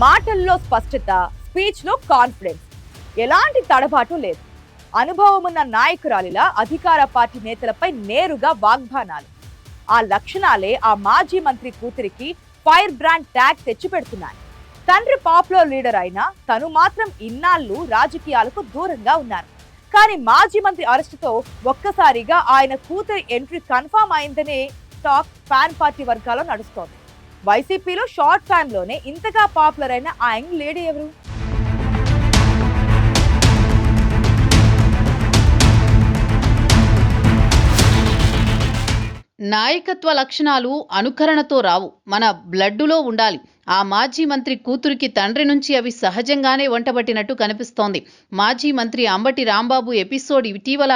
మాటల్లో స్పష్టత, స్పీచ్లో కాన్ఫిడెన్స్, ఎలాంటి తడబాటు లేదు. అనుభవమున్న నాయకురాలిలా అధికార పార్టీ నేతలపై నేరుగా వాగ్బానాలు. ఆ లక్షణాలే ఆ మాజీ మంత్రి కూతురికి ఫైర్ బ్రాండ్ ట్యాగ్ తెచ్చిపెడుతున్నాయి. తండ్రి పాపులర్ లీడర్ అయినా తను మాత్రం ఇన్నాళ్ళు రాజకీయాలకు దూరంగా ఉన్నారు. కానీ మాజీ మంత్రి అరెస్టుతో ఒక్కసారిగా ఆయన కూతురి ఎంట్రీ కన్ఫర్మ్ అయిందనే టాక్ ఫ్యాన్ పార్టీ వర్గాల్లో నడుస్తోంది. వైసీపీలో షార్ట్ టైమ్ లోనే ఇంతగా పాపులర్ అయిన ఆ యంగ్ లేడీ ఎవరు? నాయకత్వ లక్షణాలు అనుకరణతో రావు, మన బ్లడ్డులో ఉండాలి. ఆ మాజీ మంత్రి కూతురికి తండ్రి నుంచి అవి సహజంగానే వంటబట్టినట్టు కనిపిస్తోంది. మాజీ మంత్రి అంబటి రాంబాబు ఎపిసోడ్ ఇటీవల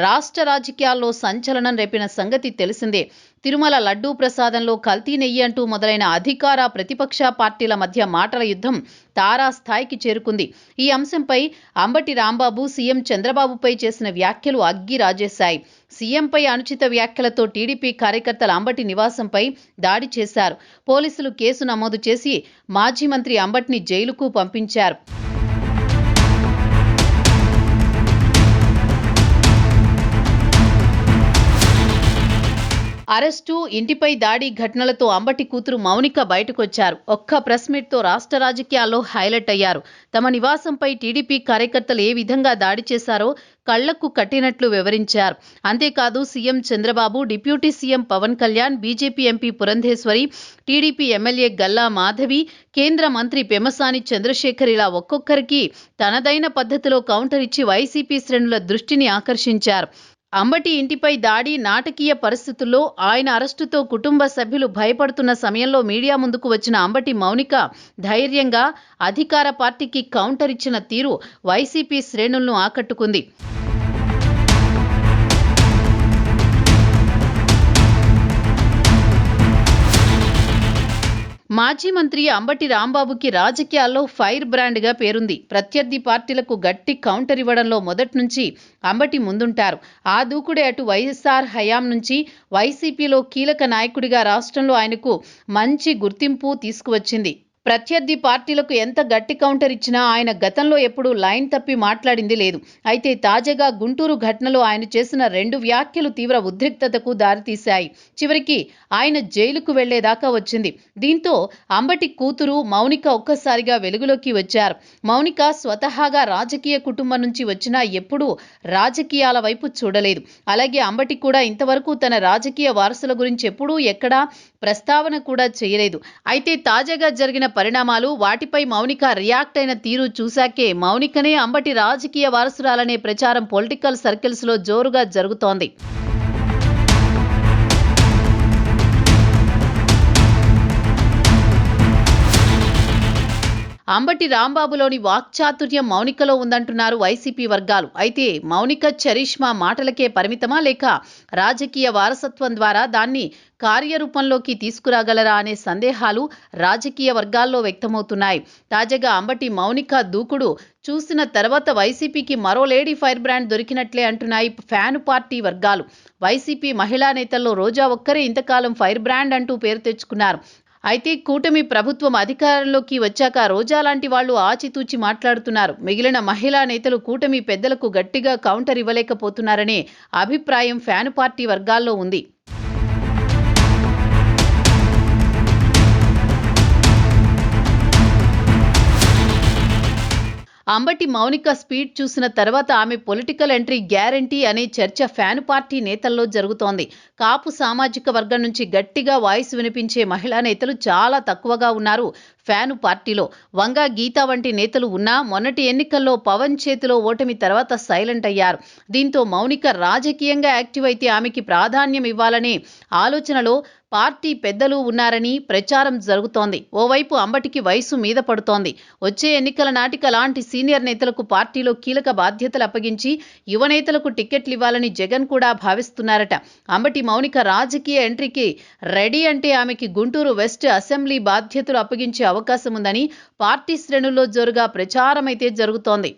రాష్ట్ర రాజకీయాల్లో సంచలనం రేపిన సంగతి తెలిసిందే. తిరుమల లడ్డూ ప్రసాదంలో కల్తీ నెయ్యి అంటూ మొదలైన అధికార ప్రతిపక్ష పార్టీల మధ్య మాటల యుద్ధం తారాస్థాయికి చేరుకుంది. ఈ అంశంపై అంబటి రాంబాబు సీఎం చంద్రబాబుపై చేసిన వ్యాఖ్యలు అగ్గి రాజేశాయి. సీఎంపై అనుచిత వ్యాఖ్యలతో టీడీపీ కార్యకర్తల అంబటి నివాసంపై దాడి చేశారు. పోలీసులు కేసు నమోదు చేసి మాజీ మంత్రి అంబటిని జైలుకు పంపించారు. అరెస్టు, ఇంటిపై దాడి ఘటనలతో అంబటి కూతురు మౌనిక బయటకొచ్చారు. ఒక్క ప్రెస్ మీట్తో రాష్ట్ర రాజకీయాల్లో హైలైట్ అయ్యారు. తమ నివాసంపై టీడీపీ కార్యకర్తలు ఏ విధంగా దాడి చేశారో కళ్లకు కట్టినట్లు వివరించారు. అంతేకాదు CM Chandrababu, deputy CM Pawan Kalyan, BJP MP Purandeswari, TDP MLA Galla Madhavi, కేంద్ర మంత్రి పెమ్మసాని చంద్రశేఖర్ ఇలా ఒక్కొక్కరికి తనదైన పద్ధతిలో కౌంటర్ ఇచ్చి వైసీపీ శ్రేణుల దృష్టిని ఆకర్షించారు. అంబటి ఇంటిపై దాడి నాటకీయ పరిస్థితుల్లో ఆయన అరెస్టుతో కుటుంబ సభ్యులు భయపడుతున్న సమయంలో మీడియా ముందుకు వచ్చిన అంబటి మౌనిక ధైర్యంగా అధికార పార్టీకి కౌంటర్ ఇచ్చిన తీరు వైసీపీ శ్రేణులను ఆకట్టుకుంది. మాజీ మంత్రి అంబటి రాంబాబుకి రాజకీయాల్లో ఫైర్ బ్రాండ్గా పేరుంది. ప్రత్యర్థి పార్టీలకు గట్టి కౌంటర్ ఇవ్వడంలో మొదటి నుంచి అంబటి ముందుంటారు. ఆ దూకుడే అటు వైఎస్ఆర్ హయాం నుంచి వైసీపీలో కీలక నాయకుడిగా రాష్ట్రంలో ఆయనకు మంచి గుర్తింపు తీసుకువచ్చింది. ప్రత్యర్థి పార్టీలకు ఎంత గట్టి కౌంటర్ ఇచ్చినా ఆయన గతంలో ఎప్పుడూ లైన్ తప్పి మాట్లాడింది లేదు. అయితే తాజాగా గుంటూరు ఘటనలో ఆయన చేసిన 2 వ్యాఖ్యలు తీవ్ర ఉద్రిక్తతకు దారితీశాయి. చివరికి ఆయన జైలుకు వెళ్లేదాకా వచ్చింది. దీంతో అంబటి కూతురు మౌనిక ఒక్కసారిగా వెలుగులోకి వచ్చారు. మౌనిక స్వతహాగా రాజకీయ కుటుంబం నుంచి వచ్చినా ఎప్పుడూ రాజకీయాల వైపు చూడలేదు. అలాగే అంబటి కూడా ఇంతవరకు తన రాజకీయ వారసుల గురించి ఎప్పుడూ ఎక్కడా ప్రస్తావన కూడా చేయలేదు. అయితే తాజాగా జరిగిన పరిణామాలు, వాటిపై మౌనిక రియాక్ట్ అయిన తీరు చూశాకే మౌనికనే అంబటి రాజకీయ వారసురాలనే ప్రచారం పొలిటికల్ సర్కిల్స్ లో జోరుగా జరుగుతోంది. అంబటి రాంబాబులోని వాక్చాతుర్యం మౌనికలో ఉందంటున్నారు వైసీపీ వర్గాలు. అయితే మౌనిక చరిష్మా మాటలకే పరిమితమా, లేక రాజకీయ వారసత్వం ద్వారా దాన్ని కార్యరూపంలోకి తీసుకురాగలరా అనే సందేహాలు రాజకీయ వర్గాల్లో వ్యక్తమవుతున్నాయి. తాజాగా అంబటి మౌనిక దూకుడు చూసిన తర్వాత వైసీపీకి మరో లేడీ ఫైర్ బ్రాండ్ దొరికినట్లే అంటున్నాయి ఫ్యాన్ పార్టీ వర్గాలు. వైసీపీ మహిళా నేతల్లో రోజా ఒక్కరే ఇంతకాలం ఫైర్ బ్రాండ్ అంటూ పేరు తెచ్చుకున్నారు. అయితే కూటమి ప్రభుత్వం అధికారంలోకి వచ్చాక రోజా లాంటి వాళ్లు ఆచితూచి మాట్లాడుతున్నారు. మిగిలిన మహిళా నేతలు కూటమి పెద్దలకు గట్టిగా కౌంటర్ ఇవ్వలేకపోతున్నారనే అభిప్రాయం ఫ్యాన్ పార్టీ వర్గాల్లో ఉంది. అంబటి మౌనిక స్పీడ్ చూసిన తర్వాత ఆమె పొలిటికల్ ఎంట్రీ గ్యారంటీ అనే చర్చ ఫ్యాన్ పార్టీ నేతల్లో జరుగుతోంది. కాపు సామాజిక వర్గం నుంచి గట్టిగా వాయిస్ వినిపించే మహిళా నేతలు చాలా తక్కువగా ఉన్నారు ఫ్యాను పార్టీలో. వంగ గీత వంటి నేతలు ఉన్నా మొన్నటి ఎన్నికల్లో పవన్ చేతిలో ఓటమి తర్వాత సైలెంట్ అయ్యారు. దీంతో మౌనిక రాజకీయంగా యాక్టివ్ అయితే ఆమెకి ప్రాధాన్యం ఇవ్వాలనే ఆలోచనలో పార్టీ పెద్దలు ఉన్నారని ప్రచారం జరుగుతోంది. ఓవైపు అంబటికి వయసు మీద పడుతోంది. వచ్చే ఎన్నికల నాటికి అలాంటి సీనియర్ నేతలకు పార్టీలో కీలక బాధ్యతలు అప్పగించి యువ నేతలకు టికెట్లు ఇవ్వాలని జగన్ కూడా భావిస్తున్నారట. అంబటి మౌనిక రాజకీయ ఎంట్రీకి రెడీ అంటే ఆమెకి గుంటూరు వెస్ట్ అసెంబ్లీ బాధ్యతలు అప్పగించే అవకాశం ఉందని పార్టీ శ్రేణుల్లో జోరుగా ప్రచారం అయితే జరుగుతోంది.